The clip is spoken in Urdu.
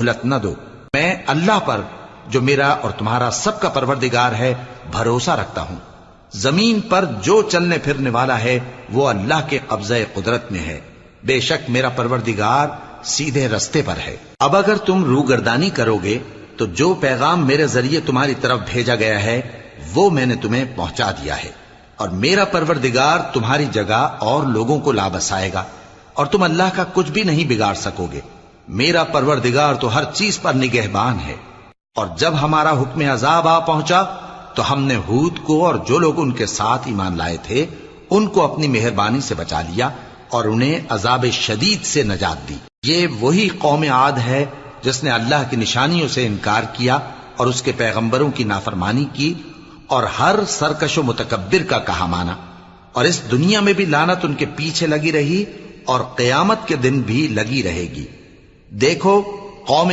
مہلت نہ دو۔ میں اللہ پر جو میرا اور تمہارا سب کا پروردگار ہے بھروسہ رکھتا ہوں۔ زمین پر جو چلنے پھرنے والا ہے وہ اللہ کے قبضہ قدرت میں ہے، بے شک میرا پروردگار سیدھے رستے پر ہے۔ اب اگر تم روگردانی کرو گے تو جو پیغام میرے ذریعے تمہاری طرف بھیجا گیا ہے وہ میں نے تمہیں پہنچا دیا ہے، اور میرا پروردگار تمہاری جگہ اور لوگوں کو لا بسائے گا، اور تم اللہ کا کچھ بھی نہیں بگاڑ سکو گے۔ میرا پروردگار تو ہر چیز پر نگہبان ہے۔ اور جب ہمارا حکم عذاب آ پہنچا تو ہم نے ہود کو اور جو لوگ ان کے ساتھ ایمان لائے تھے ان کو اپنی مہربانی سے بچا لیا اور انہیں عذاب شدید سے نجات دی۔ یہ وہی قوم عاد ہے جس نے اللہ کی نشانیوں سے انکار کیا اور اس کے پیغمبروں کی نافرمانی کی اور ہر سرکش و متکبر کا کہا مانا، اور اس دنیا میں بھی لعنت ان کے پیچھے لگی رہی اور قیامت کے دن بھی لگی رہے گی۔ دیکھو قوم